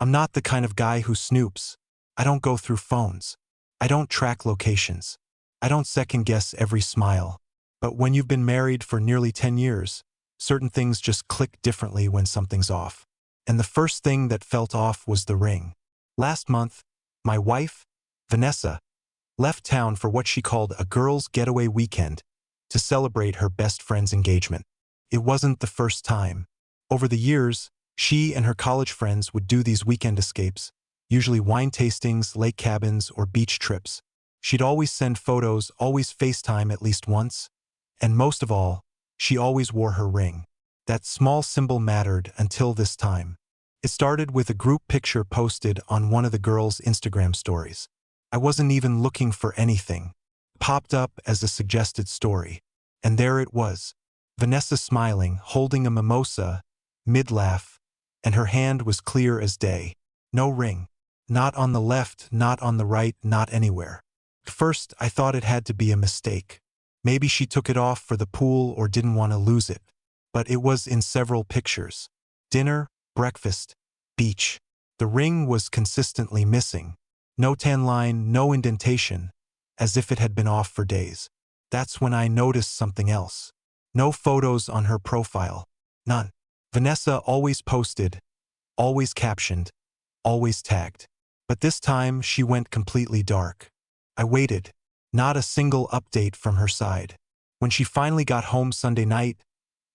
I'm not the kind of guy who snoops. I don't go through phones. I don't track locations. I don't second-guess every smile. But when you've been married for nearly 10 years, certain things just click differently when something's off. And the first thing that felt off was the ring. Last month, my wife, Vanessa, left town for what she called a girls' getaway weekend to celebrate her best friend's engagement. It wasn't the first time. Over the years, she and her college friends would do these weekend escapes, usually wine tastings, lake cabins, or beach trips. She'd always send photos, always FaceTime at least once, and most of all, she always wore her ring. That small symbol mattered until this time. It started with a group picture posted on one of the girls' Instagram stories. I wasn't even looking for anything. It popped up as a suggested story. And there it was. Vanessa smiling, holding a mimosa, mid-laugh, and her hand was clear as day. No ring. Not on the left, not on the right, not anywhere. At first, I thought it had to be a mistake. Maybe she took it off for the pool or didn't want to lose it. But it was in several pictures. Dinner, breakfast, beach. The ring was consistently missing. No tan line, no indentation, as if it had been off for days. That's when I noticed something else. No photos on her profile. None. Vanessa always posted, always captioned, always tagged. But this time she went completely dark. I waited. Not a single update from her side. When she finally got home Sunday night,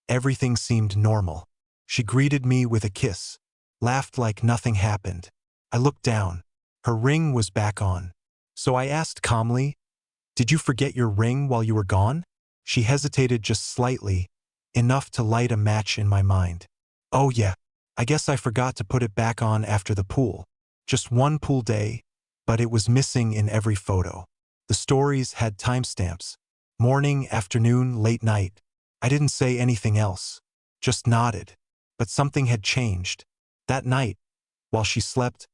everything seemed normal. She greeted me with a kiss, laughed like nothing happened. I looked down. Her ring was back on. So I asked calmly, "Did you forget your ring while you were gone?" She hesitated just slightly, enough to light a match in my mind. "Oh yeah, I guess I forgot to put it back on after the pool. Just one pool day, but it was missing in every photo." The stories had timestamps. Morning, afternoon, late night. I didn't say anything else, just nodded. But something had changed. That night, while she slept,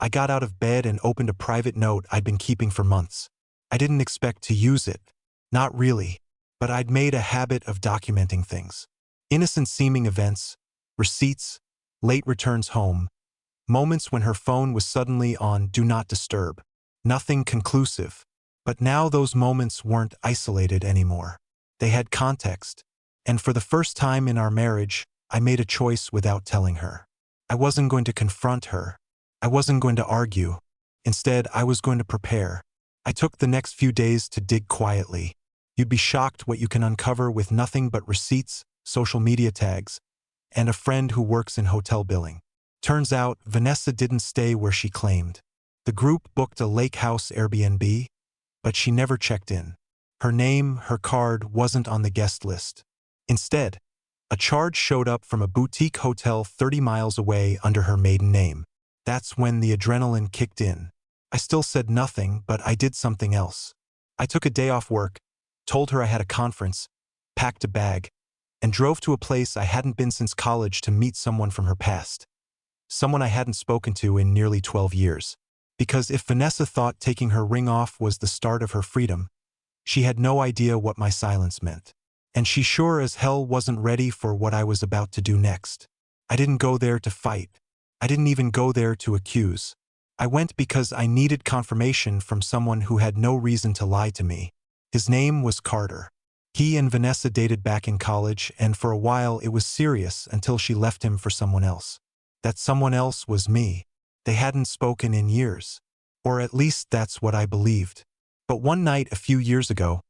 I got out of bed and opened a private note I'd been keeping for months. I didn't expect to use it. Not really. But I'd made a habit of documenting things. Innocent-seeming events, receipts, late returns home, moments when her phone was suddenly on Do Not Disturb. Nothing conclusive. But now those moments weren't isolated anymore. They had context. And for the first time in our marriage, I made a choice without telling her. I wasn't going to confront her. I wasn't going to argue. Instead, I was going to prepare. I took the next few days to dig quietly. You'd be shocked what you can uncover with nothing but receipts, social media tags, and a friend who works in hotel billing. Turns out, Vanessa didn't stay where she claimed. The group booked a lake house Airbnb, but she never checked in. Her name, her card, wasn't on the guest list. Instead, a charge showed up from a boutique hotel 30 miles away under her maiden name. That's when the adrenaline kicked in. I still said nothing, but I did something else. I took a day off work, told her I had a conference, packed a bag, and drove to a place I hadn't been since college to meet someone from her past. Someone I hadn't spoken to in nearly 12 years. Because if Vanessa thought taking her ring off was the start of her freedom, she had no idea what my silence meant. And she sure as hell wasn't ready for what I was about to do next. I didn't go there to fight. I didn't even go there to accuse. I went because I needed confirmation from someone who had no reason to lie to me. His name was Carter. He and Vanessa dated back in college, and for a while it was serious until she left him for someone else. That someone else was me. They hadn't spoken in years. Or at least that's what I believed. But one night a few years ago,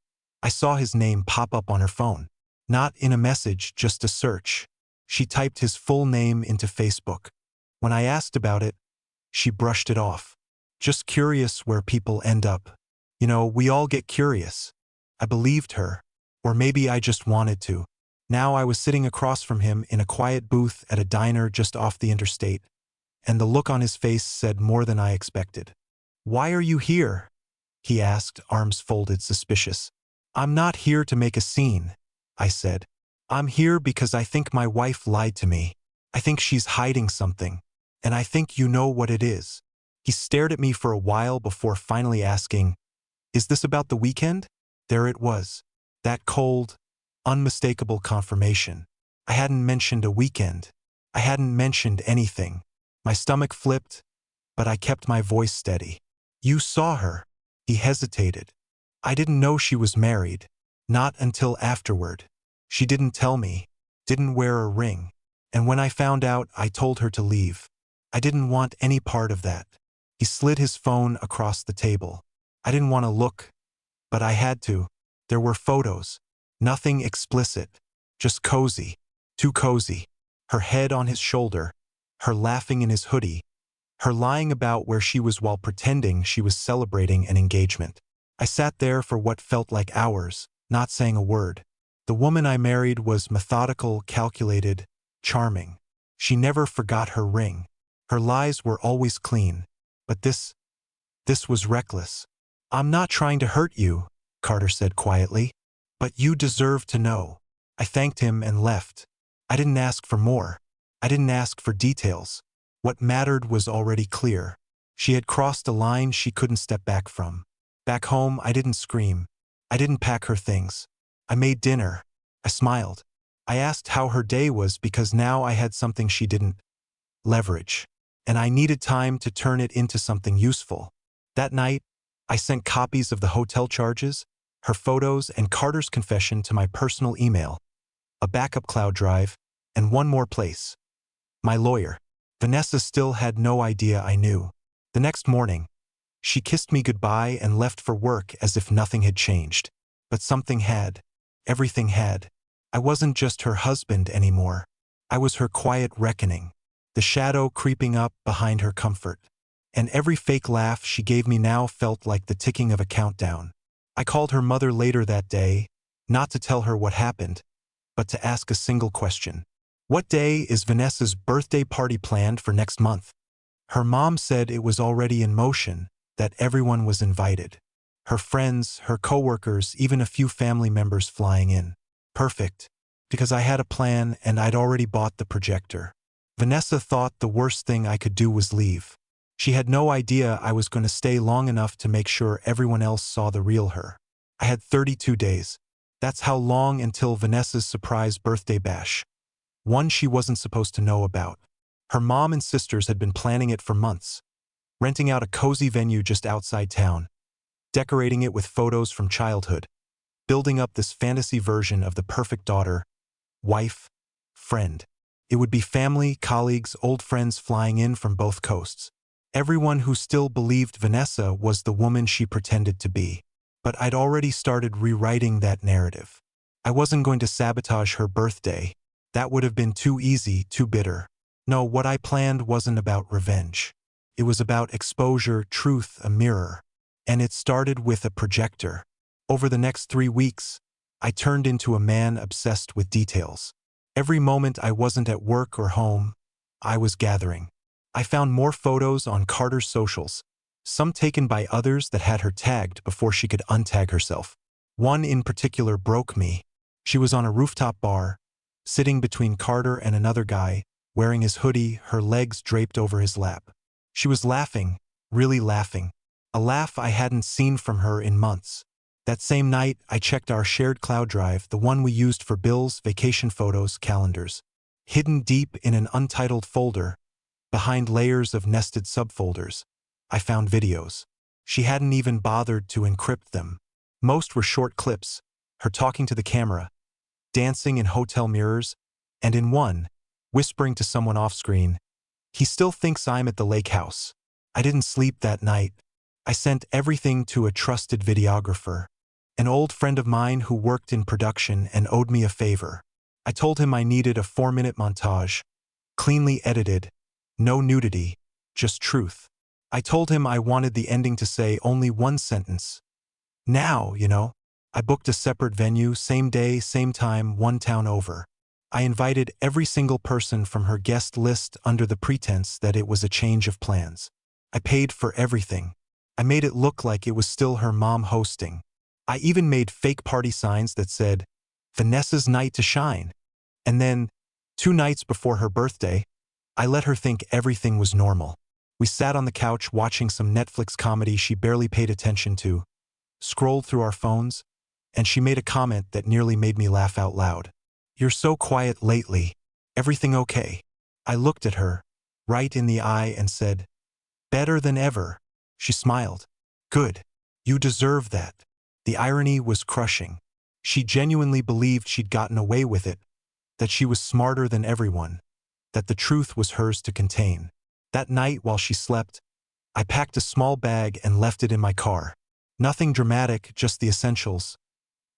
I saw his name pop up on her phone. Not in a message, just a search. She typed his full name into Facebook. When I asked about it, she brushed it off. Just curious where people end up. You know, we all get curious. I believed her. Or maybe I just wanted to. Now I was sitting across from him in a quiet booth at a diner just off the interstate, and the look on his face said more than I expected. "Why are you here?" he asked, arms folded, suspicious. "I'm not here to make a scene," I said. "I'm here because I think my wife lied to me. I think she's hiding something, and I think you know what it is." He stared at me for a while before finally asking, "Is this about the weekend?" There it was. That cold, unmistakable confirmation. I hadn't mentioned a weekend. I hadn't mentioned anything. My stomach flipped, but I kept my voice steady. You saw her. He hesitated. I didn't know she was married. Not until afterward. She didn't tell me. Didn't wear a ring. And when I found out, I told her to leave. I didn't want any part of that. He slid his phone across the table. I didn't want to look, but I had to. There were photos. Nothing explicit. Just cozy. Too cozy. Her head on his shoulder. Her laughing in his hoodie. Her lying about where she was while pretending she was celebrating an engagement. I sat there for what felt like hours, not saying a word. The woman I married was methodical, calculated, charming. She never forgot her ring. Her lies were always clean. But this was reckless. I'm not trying to hurt you, Carter said quietly. But you deserve to know. I thanked him and left. I didn't ask for more. I didn't ask for details. What mattered was already clear. She had crossed a line she couldn't step back from. Back home, I didn't scream. I didn't pack her things. I made dinner. I smiled. I asked how her day was because now I had something she didn't. Leverage. And I needed time to turn it into something useful. That night, I sent copies of the hotel charges, her photos, and Carter's confession to my personal email, a backup cloud drive, and one more place. My lawyer. Vanessa still had no idea I knew. The next morning, she kissed me goodbye and left for work as if nothing had changed. But something had. Everything had. I wasn't just her husband anymore. I was her quiet reckoning. The shadow creeping up behind her comfort. And every fake laugh she gave me now felt like the ticking of a countdown. I called her mother later that day, not to tell her what happened, but to ask a single question. What day is Vanessa's birthday party planned for next month? Her mom said it was already in motion, that everyone was invited. Her friends, her coworkers, even a few family members flying in. Perfect, because I had a plan and I'd already bought the projector. Vanessa thought the worst thing I could do was leave. She had no idea I was going to stay long enough to make sure everyone else saw the real her. I had 32 days. That's how long until Vanessa's surprise birthday bash. One she wasn't supposed to know about. Her mom and sisters had been planning it for months. Renting out a cozy venue just outside town. Decorating it with photos from childhood. Building up this fantasy version of the perfect daughter, wife, friend. It would be family, colleagues, old friends flying in from both coasts. Everyone who still believed Vanessa was the woman she pretended to be. But I'd already started rewriting that narrative. I wasn't going to sabotage her birthday. That would have been too easy, too bitter. No, what I planned wasn't about revenge. It was about exposure, truth, a mirror. And it started with a projector. Over the next 3 weeks, I turned into a man obsessed with details. Every moment I wasn't at work or home, I was gathering. I found more photos on Carter's socials, some taken by others that had her tagged before she could untag herself. One in particular broke me. She was on a rooftop bar, sitting between Carter and another guy, wearing his hoodie, her legs draped over his lap. She was laughing, really laughing. A laugh I hadn't seen from her in months. That same night, I checked our shared cloud drive, the one we used for bills, vacation photos, calendars. Hidden deep in an untitled folder, behind layers of nested subfolders, I found videos. She hadn't even bothered to encrypt them. Most were short clips, her talking to the camera, dancing in hotel mirrors, and in one, whispering to someone off-screen, "He still thinks I'm at the lake house." I didn't sleep that night. I sent everything to a trusted videographer, an old friend of mine who worked in production and owed me a favor. I told him I needed a 4-minute montage, cleanly edited, no nudity, just truth. I told him I wanted the ending to say only one sentence. Now, you know. I booked a separate venue, same day, same time, one town over. I invited every single person from her guest list under the pretense that it was a change of plans. I paid for everything. I made it look like it was still her mom hosting. I even made fake party signs that said, "Vanessa's night to shine." And then, 2 nights before her birthday, I let her think everything was normal. We sat on the couch watching some Netflix comedy she barely paid attention to, scrolled through our phones, and she made a comment that nearly made me laugh out loud. "You're so quiet lately. Everything okay?" I looked at her, right in the eye and said, "Better than ever." She smiled. "Good. You deserve that." The irony was crushing. She genuinely believed she'd gotten away with it, that she was smarter than everyone, that the truth was hers to contain. That night while she slept, I packed a small bag and left it in my car. Nothing dramatic, just the essentials: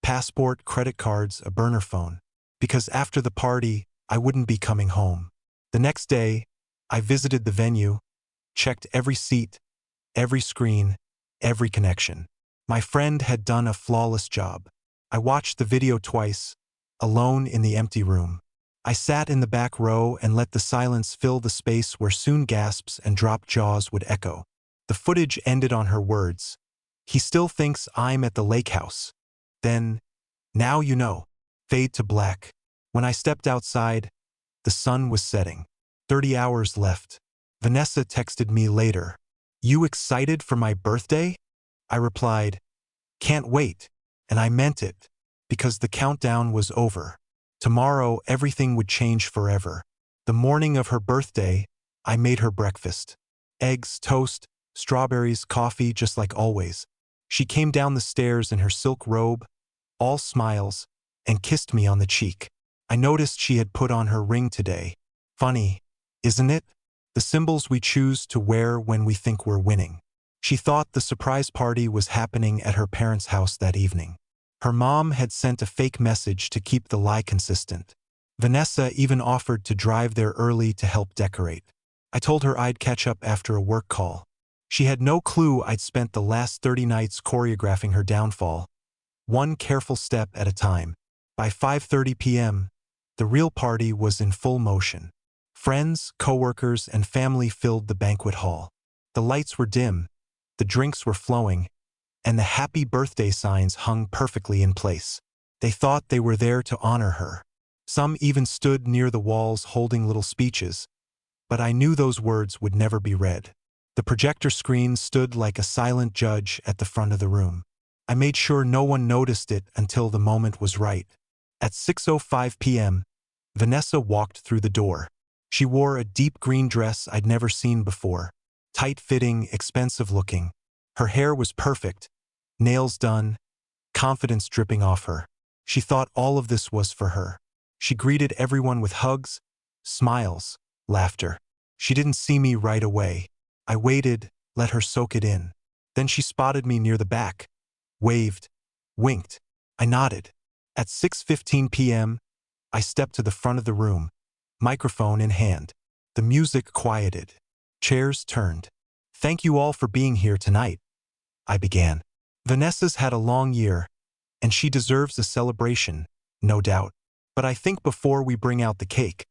passport, credit cards, a burner phone. Because after the party, I wouldn't be coming home. The next day, I visited the venue, checked every seat, every screen, every connection. My friend had done a flawless job. I watched the video twice, alone in the empty room. I sat in the back row and let the silence fill the space where soon gasps and dropped jaws would echo. The footage ended on her words. "He still thinks I'm at the lake house." Then, "Now you know." Fade to black. When I stepped outside, the sun was setting. 30 hours left. Vanessa texted me later. "You excited for my birthday?" I replied, "Can't wait." And I meant it, because the countdown was over. Tomorrow, everything would change forever. The morning of her birthday, I made her breakfast. Eggs, toast, strawberries, coffee, just like always. She came down the stairs in her silk robe, all smiles, and kissed me on the cheek. I noticed she had put on her ring today. Funny, isn't it? The symbols we choose to wear when we think we're winning. She thought the surprise party was happening at her parents' house that evening. Her mom had sent a fake message to keep the lie consistent. Vanessa even offered to drive there early to help decorate. I told her I'd catch up after a work call. She had no clue I'd spent the last 30 nights choreographing her downfall, one careful step at a time. By 5:30 p.m., the real party was in full motion. Friends, coworkers, and family filled the banquet hall. The lights were dim, the drinks were flowing, and the happy birthday signs hung perfectly in place. They thought they were there to honor her. Some even stood near the walls holding little speeches, but I knew those words would never be read. The projector screen stood like a silent judge at the front of the room. I made sure no one noticed it until the moment was right. At 6:05 p.m., Vanessa walked through the door. She wore a deep green dress I'd never seen before, tight-fitting, expensive-looking. Her hair was perfect, nails done, confidence dripping off her. She thought all of this was for her. She greeted everyone with hugs, smiles, laughter. She didn't see me right away. I waited, let her soak it in. Then she spotted me near the back, waved, winked. I nodded. At 6:15 p.m., I stepped to the front of the room, microphone in hand. The music quieted. Chairs turned. "Thank you all for being here tonight," I began. "Vanessa's had a long year, and she deserves a celebration, no doubt. But I think before we bring out the cake,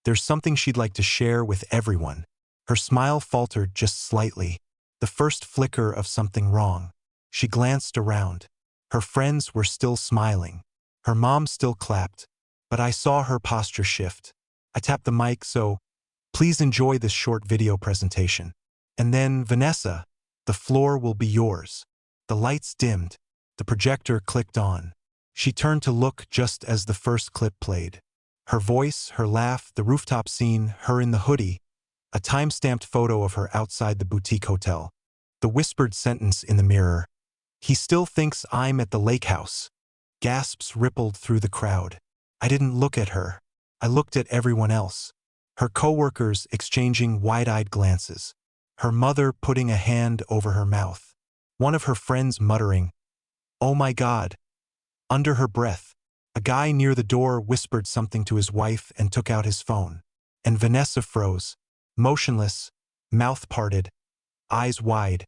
there's something she'd like to share with everyone." Her smile faltered just slightly, the first flicker of something wrong. She glanced around. Her friends were still smiling. Her mom still clapped, but I saw her posture shift. I tapped the mic, "So, please enjoy this short video presentation. And then, Vanessa, the floor will be yours." The lights dimmed. The projector clicked on. She turned to look just as the first clip played. Her voice, her laugh, the rooftop scene, her in the hoodie, a time-stamped photo of her outside the boutique hotel. The whispered sentence in the mirror, "He still thinks I'm at the lake house." Gasps rippled through the crowd. I didn't look at her. I looked at everyone else. Her coworkers exchanging wide-eyed glances. Her mother putting a hand over her mouth. One of her friends muttering, "Oh my God." Under her breath, a guy near the door whispered something to his wife and took out his phone. And Vanessa froze, motionless, mouth parted, eyes wide,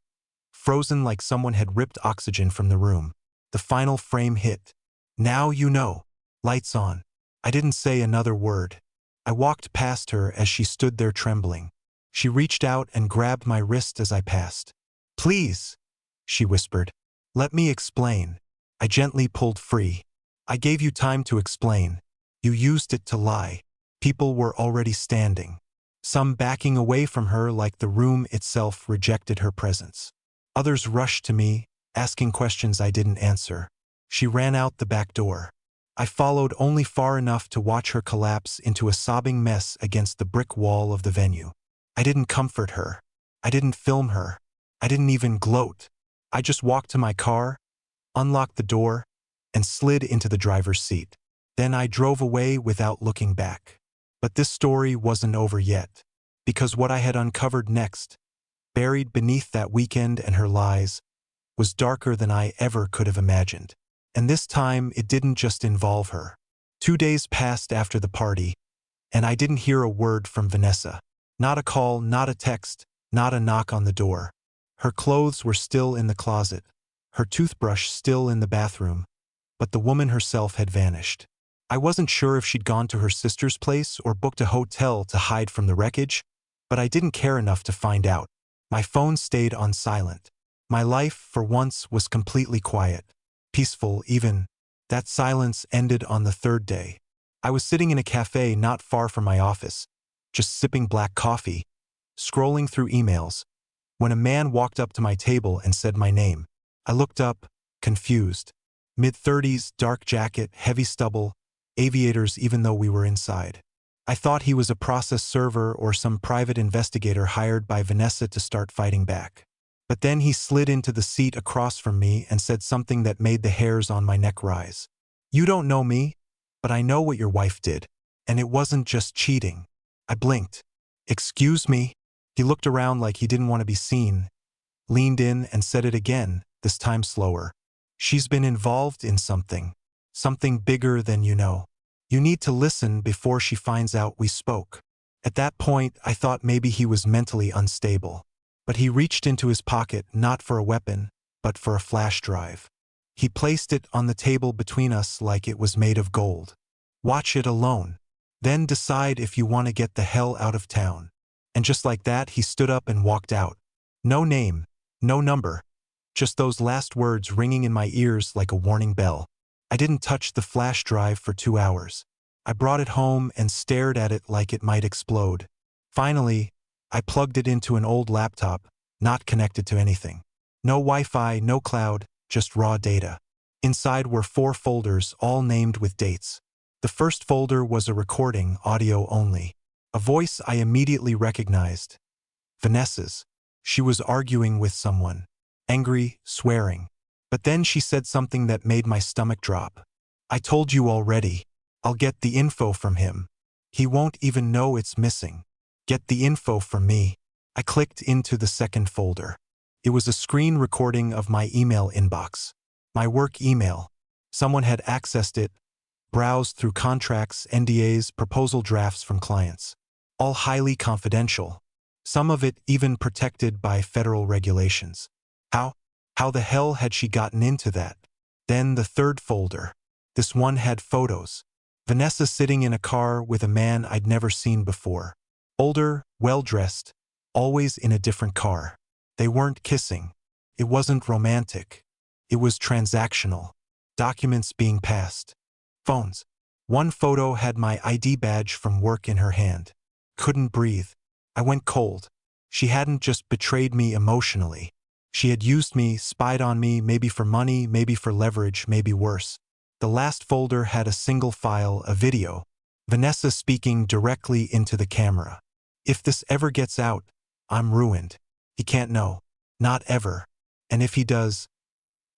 frozen like someone had ripped oxygen from the room. The final frame hit. "Now you know." Lights on. I didn't say another word. I walked past her as she stood there trembling. She reached out and grabbed my wrist as I passed. "Please," she whispered. "Let me explain." I gently pulled free. "I gave you time to explain. You used it to lie." People were already standing, some backing away from her like the room itself rejected her presence. Others rushed to me, asking questions I didn't answer. She ran out the back door. I followed only far enough to watch her collapse into a sobbing mess against the brick wall of the venue. I didn't comfort her. I didn't film her. I didn't even gloat. I just walked to my car, unlocked the door, and slid into the driver's seat. Then I drove away without looking back. But this story wasn't over yet, because what I had uncovered next, buried beneath that weekend and her lies, was darker than I ever could have imagined. And this time, it didn't just involve her. 2 days passed after the party, and I didn't hear a word from Vanessa. Not a call, not a text, not a knock on the door. Her clothes were still in the closet, her toothbrush still in the bathroom, but the woman herself had vanished. I wasn't sure if she'd gone to her sister's place or booked a hotel to hide from the wreckage, but I didn't care enough to find out. My phone stayed on silent. My life, for once, was completely quiet, peaceful even. That silence ended on the third day. I was sitting in a cafe not far from my office, just sipping black coffee, scrolling through emails, when a man walked up to my table and said my name. I looked up, confused. Mid-30s, dark jacket, heavy stubble, aviators even though we were inside. I thought he was a process server or some private investigator hired by Vanessa to start fighting back. But then he slid into the seat across from me and said something that made the hairs on my neck rise. "You don't know me, but I know what your wife did. And it wasn't just cheating." I blinked. "Excuse me?" He looked around like he didn't want to be seen, leaned in and said it again, this time slower. "She's been involved in something. Something bigger than you know. You need to listen before she finds out we spoke." At that point, I thought maybe he was mentally unstable. But he reached into his pocket not for a weapon, but for a flash drive. He placed it on the table between us like it was made of gold. "Watch it alone. Then decide if you want to get the hell out of town." And just like that, he stood up and walked out. No name, no number, just those last words ringing in my ears like a warning bell. I didn't touch the flash drive for 2 hours. I brought it home and stared at it like it might explode. Finally, I plugged it into an old laptop, not connected to anything. No Wi-Fi, no cloud, just raw data. Inside were 4 folders, all named with dates. The first folder was a recording, audio only. A voice I immediately recognized. Vanessa's. She was arguing with someone. Angry, swearing. But then she said something that made my stomach drop. "I told you already. I'll get the info from him. He won't even know it's missing. Get the info from me." I clicked into the second folder. It was a screen recording of my email inbox. My work email. Someone had accessed it, browsed through contracts, NDAs, proposal drafts from clients. All highly confidential. Some of it even protected by federal regulations. How the hell had she gotten into that? Then the third folder. This one had photos. Vanessa sitting in a car with a man I'd never seen before. Older, well-dressed, always in a different car. They weren't kissing. It wasn't romantic. It was transactional. Documents being passed. Phones. One photo had my ID badge from work in her hand. Couldn't breathe. I went cold. She hadn't just betrayed me emotionally. She had used me, spied on me, maybe for money, maybe for leverage, maybe worse. The last folder had a single file, a video. Vanessa speaking directly into the camera. "If this ever gets out, I'm ruined. He can't know. Not ever. And if he does,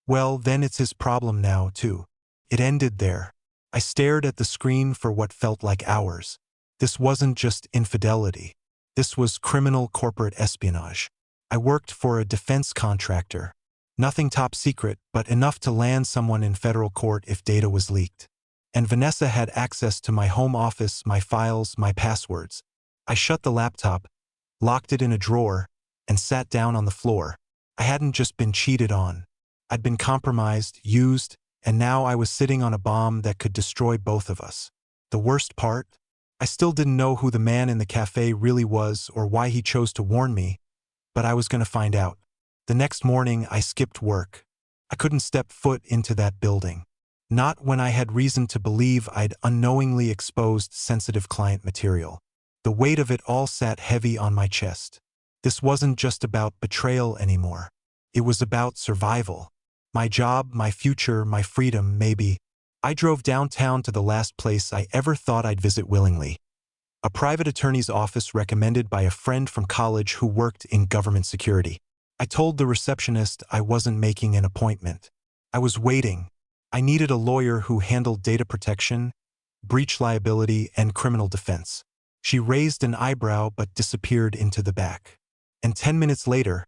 well, then it's his problem now, too." It ended there. I stared at the screen for what felt like hours. This wasn't just infidelity. This was criminal corporate espionage. I worked for a defense contractor. Nothing top secret, but enough to land someone in federal court if data was leaked. And Vanessa had access to my home office, my files, my passwords. I shut the laptop, locked it in a drawer, and sat down on the floor. I hadn't just been cheated on. I'd been compromised, used, and now I was sitting on a bomb that could destroy both of us. The worst part? I still didn't know who the man in the cafe really was or why he chose to warn me, but I was going to find out. The next morning, I skipped work. I couldn't step foot into that building. Not when I had reason to believe I'd unknowingly exposed sensitive client material. The weight of it all sat heavy on my chest. This wasn't just about betrayal anymore. It was about survival. My job, my future, my freedom, maybe. I drove downtown to the last place I ever thought I'd visit willingly. A private attorney's office recommended by a friend from college who worked in government security. I told the receptionist I wasn't making an appointment. I was waiting. I needed a lawyer who handled data protection, breach liability, and criminal defense. She raised an eyebrow but disappeared into the back. And 10 minutes later,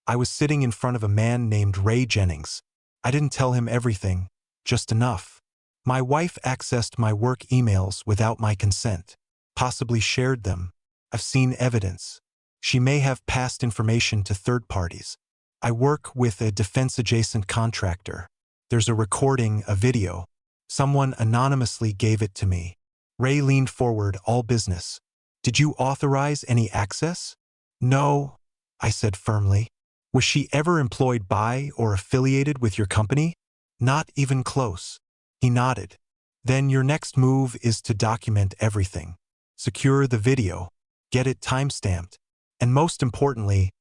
I was sitting in front of a man named Ray Jennings. I didn't tell him everything, just enough. My wife accessed my work emails without my consent, possibly shared them. I've seen evidence. She may have passed information to third parties. I work with a defense-adjacent contractor. There's a recording, a video. Someone anonymously gave it to me. Ray leaned forward, all business. Did you authorize any access? No, I said firmly. Was she ever employed by or affiliated with your company? Not even close. He nodded. Then your next move is to document everything. Secure the video. Get it timestamped. And most importantly,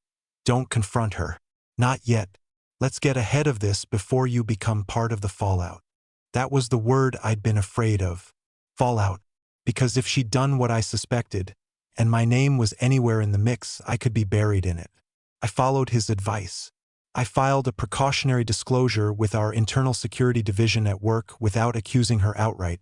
don't confront her. Not yet. Let's get ahead of this before you become part of the fallout. That was the word I'd been afraid of. Fallout. Because if she'd done what I suspected, and my name was anywhere in the mix, I could be buried in it. I followed his advice. I filed a precautionary disclosure with our internal security division at work without accusing her outright,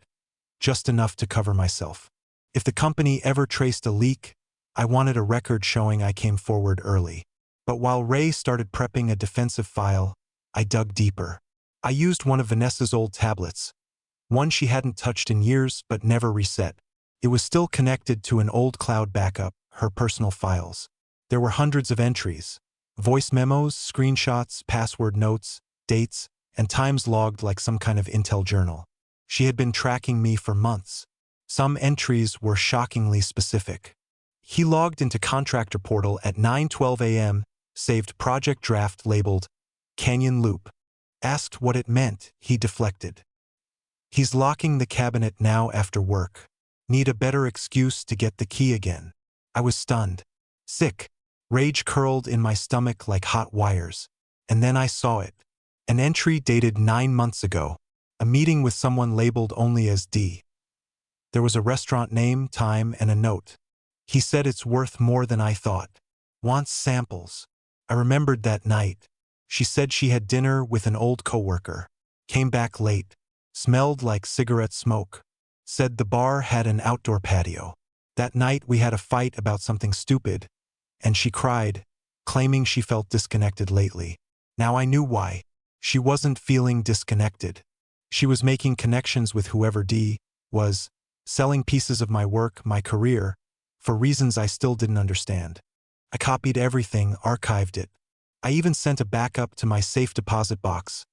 just enough to cover myself. If the company ever traced a leak, I wanted a record showing I came forward early. But while Ray started prepping a defensive file, I dug deeper. I used one of Vanessa's old tablets, one she hadn't touched in years but never reset. It was still connected to an old cloud backup, her personal files. There were hundreds of entries, voice memos, screenshots, password notes, dates, and times logged like some kind of intel journal. She had been tracking me for months. Some entries were shockingly specific. He logged into Contractor Portal at 9:12 a.m., saved project draft labeled Canyon Loop. Asked what it meant, he deflected. He's locking the cabinet now after work. Need a better excuse to get the key again. I was stunned. Sick. Rage curled in my stomach like hot wires. And then I saw it. An entry dated 9 months ago. A meeting with someone labeled only as D. There was a restaurant name, time, and a note. He said it's worth more than I thought. Wants samples. I remembered that night. She said she had dinner with an old coworker. Came back late. Smelled like cigarette smoke. Said the bar had an outdoor patio. That night we had a fight about something stupid, and she cried, claiming she felt disconnected lately. Now I knew why. She wasn't feeling disconnected. She was making connections with whoever D was, selling pieces of my work, my career, for reasons I still didn't understand. I copied everything, archived it. I even sent a backup to my safe deposit box,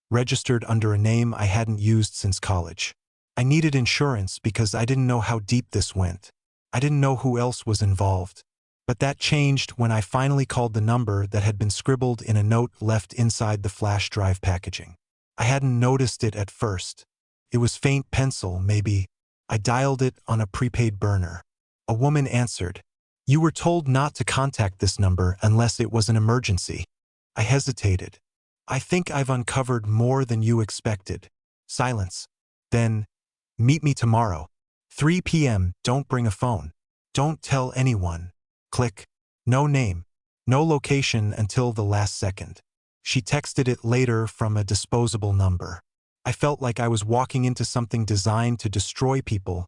registered under a name I hadn't used since college. I needed insurance because I didn't know how deep this went. I didn't know who else was involved. But that changed when I finally called the number that had been scribbled in a note left inside the flash drive packaging. I hadn't noticed it at first. It was faint pencil, maybe. I dialed it on a prepaid burner. A woman answered. You were told not to contact this number unless it was an emergency. I hesitated. I think I've uncovered more than you expected. Silence. Then, meet me tomorrow. 3 p.m. Don't bring a phone. Don't tell anyone. Click. No name. No location until the last second. She texted it later from a disposable number. I felt like I was walking into something designed to destroy people,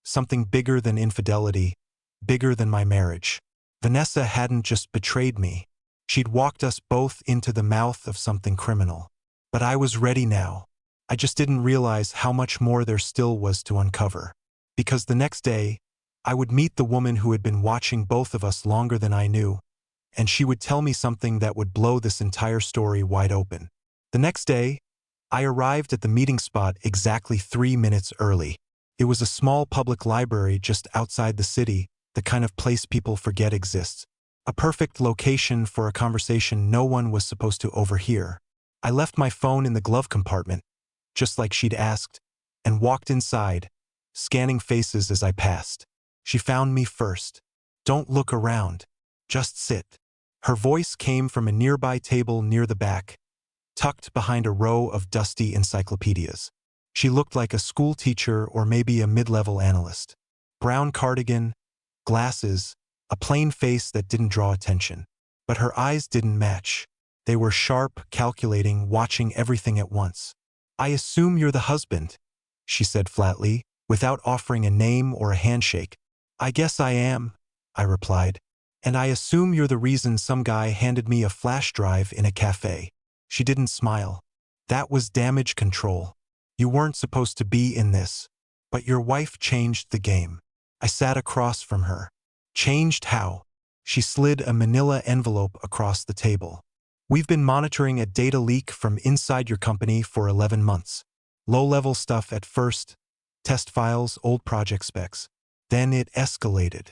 something bigger than infidelity, bigger than my marriage. Vanessa hadn't just betrayed me. She'd walked us both into the mouth of something criminal. But I was ready now. I just didn't realize how much more there still was to uncover. Because the next day, I would meet the woman who had been watching both of us longer than I knew, and she would tell me something that would blow this entire story wide open. The next day, I arrived at the meeting spot exactly 3 minutes early. It was a small public library just outside the city, the kind of place people forget exists. A perfect location for a conversation no one was supposed to overhear. I left my phone in the glove compartment, just like she'd asked, and walked inside, scanning faces as I passed. She found me first. Don't look around. Just sit. Her voice came from a nearby table near the back, tucked behind a row of dusty encyclopedias. She looked like a school teacher or maybe a mid-level analyst. Brown cardigan, glasses, a plain face that didn't draw attention. But her eyes didn't match. They were sharp, calculating, watching everything at once. "I assume you're the husband," she said flatly, without offering a name or a handshake. "I guess I am," I replied. "And I assume you're the reason some guy handed me a flash drive in a cafe." She didn't smile. "That was damage control. You weren't supposed to be in this. But your wife changed the game." I sat across from her. "Changed how?" She slid a manila envelope across the table. "We've been monitoring a data leak from inside your company for 11 months. Low-level stuff at first, test files, old project specs. Then it escalated.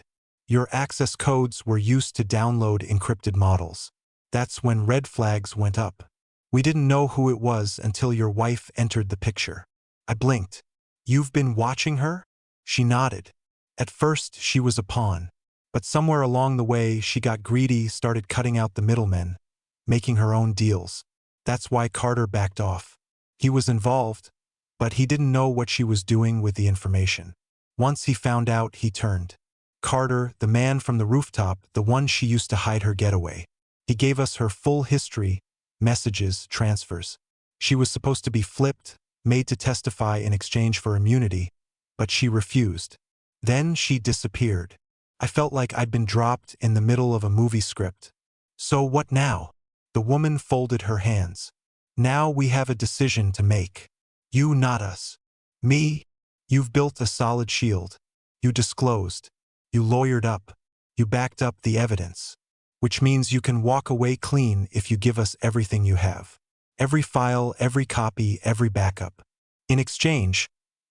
Your access codes were used to download encrypted models. That's when red flags went up. We didn't know who it was until your wife entered the picture." I blinked. "You've been watching her?" She nodded. "At first, she was a pawn. But somewhere along the way, she got greedy, started cutting out the middlemen, making her own deals. That's why Carter backed off. He was involved, but he didn't know what she was doing with the information. Once he found out, he turned. Carter, the man from the rooftop, the one she used to hide her getaway. He gave us her full history, messages, transfers. She was supposed to be flipped, made to testify in exchange for immunity, but she refused. Then she disappeared. I felt like I'd been dropped in the middle of a movie script. "So what now?" The woman folded her hands. "Now we have a decision to make. You, not us." "Me? You've built a solid shield. You disclosed. You lawyered up. You backed up the evidence. Which means you can walk away clean if you give us everything you have. Every file, every copy, every backup. In exchange,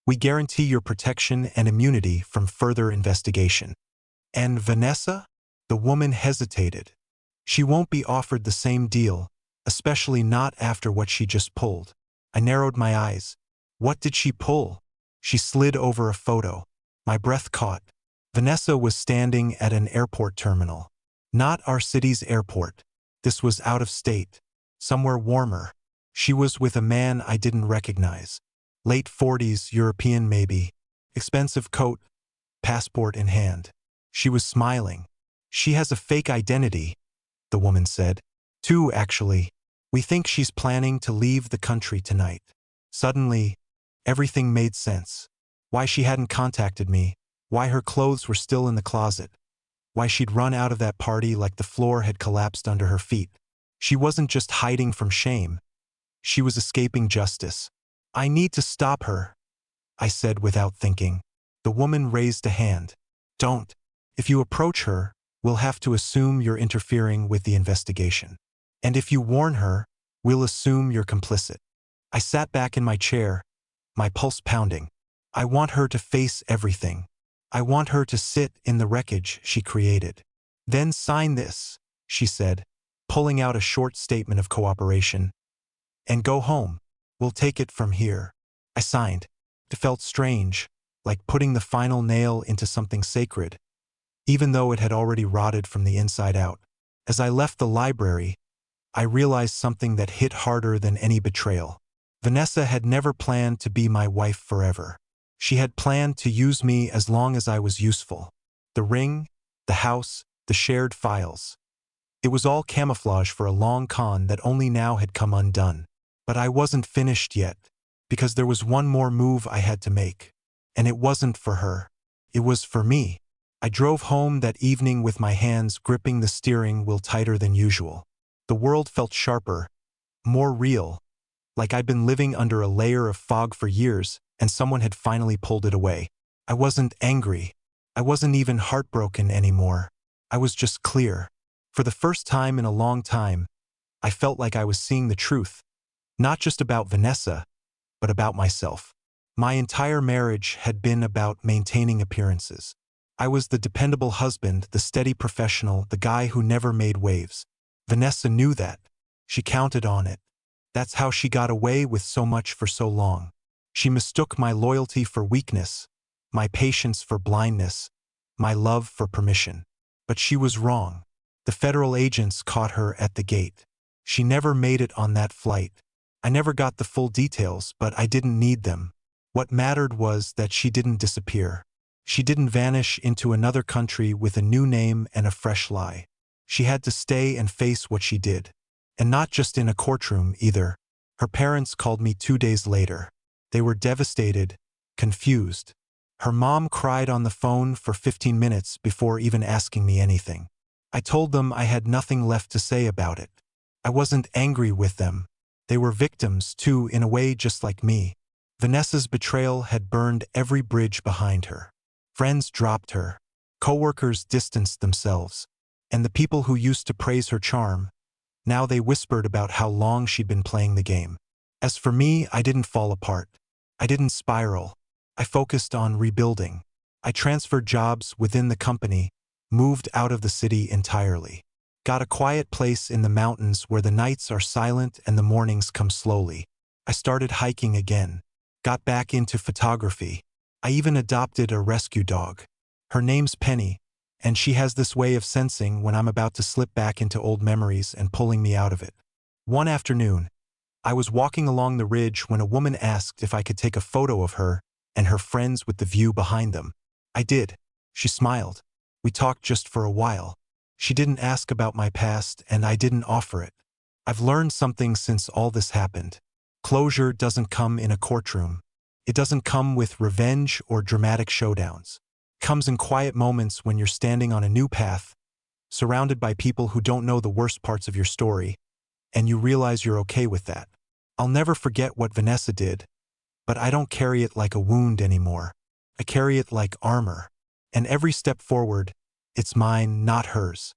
we guarantee your protection and immunity from further investigation." "And Vanessa?" The woman hesitated. "She won't be offered the same deal, especially not after what she just pulled." I narrowed my eyes. "What did she pull?" She slid over a photo. My breath caught. Vanessa was standing at an airport terminal. Not our city's airport. This was out of state. Somewhere warmer. She was with a man I didn't recognize. Late 40s, European maybe. Expensive coat, passport in hand. She was smiling. "She has a fake identity," the woman said. "Two, actually. We think she's planning to leave the country tonight." Suddenly, everything made sense. Why she hadn't contacted me. Why her clothes were still in the closet. Why she'd run out of that party like the floor had collapsed under her feet. She wasn't just hiding from shame. She was escaping justice. "I need to stop her," I said without thinking. The woman raised a hand. "Don't. If you approach her, we'll have to assume you're interfering with the investigation. And if you warn her, we'll assume you're complicit." I sat back in my chair, my pulse pounding. I want her to face everything. I want her to sit in the wreckage she created. "Then sign this," she said, pulling out a short statement of cooperation. "And go home. We'll take it from here." I signed. It felt strange, like putting the final nail into something sacred, even though it had already rotted from the inside out. As I left the library, I realized something that hit harder than any betrayal. Vanessa had never planned to be my wife forever. She had planned to use me as long as I was useful. The ring, the house, the shared files. It was all camouflage for a long con that only now had come undone. But I wasn't finished yet, because there was one more move I had to make. And it wasn't for her. It was for me. I drove home that evening with my hands gripping the steering wheel tighter than usual. The world felt sharper, more real, like I'd been living under a layer of fog for years and someone had finally pulled it away. I wasn't angry. I wasn't even heartbroken anymore. I was just clear. For the first time in a long time, I felt like I was seeing the truth, not just about Vanessa, but about myself. My entire marriage had been about maintaining appearances. I was the dependable husband, the steady professional, the guy who never made waves. Vanessa knew that. She counted on it. That's how she got away with so much for so long. She mistook my loyalty for weakness, my patience for blindness, my love for permission. But she was wrong. The federal agents caught her at the gate. She never made it on that flight. I never got the full details, but I didn't need them. What mattered was that she didn't disappear. She didn't vanish into another country with a new name and a fresh lie. She had to stay and face what she did. And not just in a courtroom either. Her parents called me 2 days later. They were devastated, confused. Her mom cried on the phone for 15 minutes before even asking me anything. I told them I had nothing left to say about it. I wasn't angry with them. They were victims too, in a way just like me. Vanessa's betrayal had burned every bridge behind her. Friends dropped her. Coworkers distanced themselves. And the people who used to praise her charm, now they whispered about how long she'd been playing the game. As for me, I didn't fall apart. I didn't spiral. I focused on rebuilding. I transferred jobs within the company, moved out of the city entirely. Got a quiet place in the mountains where the nights are silent and the mornings come slowly. I started hiking again. Got back into photography. I even adopted a rescue dog. Her name's Penny, and she has this way of sensing when I'm about to slip back into old memories and pulling me out of it. One afternoon, I was walking along the ridge when a woman asked if I could take a photo of her and her friends with the view behind them. I did. She smiled. We talked just for a while. She didn't ask about my past, and I didn't offer it. I've learned something since all this happened. Closure doesn't come in a courtroom. It doesn't come with revenge or dramatic showdowns. It comes in quiet moments when you're standing on a new path, surrounded by people who don't know the worst parts of your story, and you realize you're okay with that. I'll never forget what Vanessa did, but I don't carry it like a wound anymore. I carry it like armor. And every step forward, it's mine, not hers.